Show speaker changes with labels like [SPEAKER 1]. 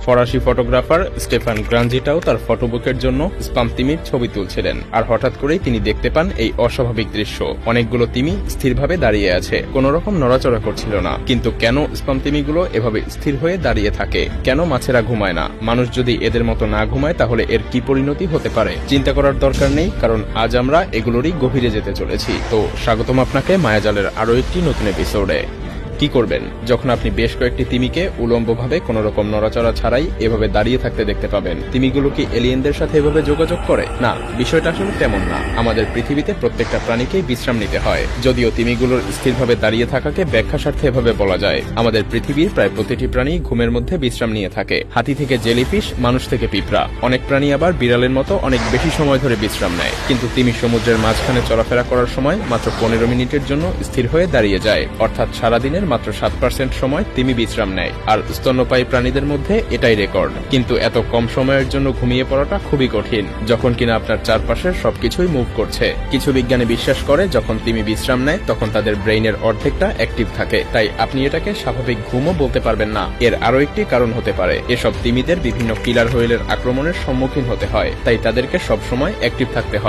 [SPEAKER 1] ফরাসি photographer Stefan গ্রাঞ্জিটাও তার ফটোবুকের জন্য স্পাম তিমির ছবি তুলছিলেন, আর হঠাৎ করেই তিনি দেখতে পান এই অস্বাভাবিক দৃশ্য। অনেকগুলো তিমি স্থিরভাবে দাঁড়িয়ে আছে, কোন রকম নড়াচড়া করছিল না। কিন্তু কেন স্পাম তিমিগুলো এভাবে স্থির হয়ে দাঁড়িয়ে থাকে? কেন মাছেরা ঘুমায় না? মানুষ যদি এদের মতো না ঘুমায় তাহলে এর কি পরিণতি হতে পারে? চিন্তা করার দরকার নেই, কারণ আজ আমরা এগুলোরই গভীরে যেতে চলেছি। তো স্বাগতম আপনাকে মায়াজালের আরো একটি নতুন এপিসোডে। কি করবেন যখন আপনি বেশ কয়েকটি তিমিকে উলম্বভাবে কোন রকম নড়াচড়া ছাড়াই এভাবে দাঁড়িয়ে থাকতে দেখতে পাবেন? তিমিগুলো কি এলিয়েনদের সাথে এভাবে যোগাযোগ করে? না, বিষয়টা আসলে তেমন না। আমাদের পৃথিবীতে প্রত্যেকটা প্রাণীকেই বিশ্রাম নিতে হয়। যদিও তিমিগুলোর স্থিরভাবে দাঁড়িয়ে থাকাকে ব্যাখ্যা স্বার্থে এভাবে বলা যায়। আমাদের পৃথিবীর প্রায় প্রতিটি প্রাণী ঘুমের মধ্যে বিশ্রাম নিয়ে থাকে। হাতি থেকে জেলিফিশ, মানুষ থেকে পিঁপড়া, অনেক প্রাণী আবার বিড়ালের মতো অনেক বেশি সময় ধরে বিশ্রাম নেয়। কিন্তু তিমি সমুদ্রের মাঝখানে চলাফেরা করার সময় মাত্র 15 মিনিটের জন্য স্থির হয়ে দাঁড়িয়ে যায়। অর্থাৎ সারাদিনের মাত্র 7% সময় তিমি বিশ্রাম নেয়, আর স্তন্যপায়ী প্রাণীদের মধ্যে এটাই রেকর্ড। কিন্তু এত কম সময়ের জন্য ঘুমিয়ে পড়াটা খুবই কঠিন, যখন কিনা আপনার চারপাশের সবকিছুই মুভ করছে। কিছু বিজ্ঞানী বিশ্বাস করে যখন তিমি বিশ্রাম নেয় তখন তাদের ব্রেইনের অর্ধেকটা অ্যাক্টিভ থাকে, তাই আপনি এটাকে স্বাভাবিক ঘুমও বলতে পারবেন না। এর আরো একটি কারণ হতে পারে, এসব তিমিদের বিভিন্ন কিলার হোয়েলের আক্রমণের সম্মুখীন হতে হয়, তাই তাদেরকে সবসময় অ্যাক্টিভ থাকতে হয়।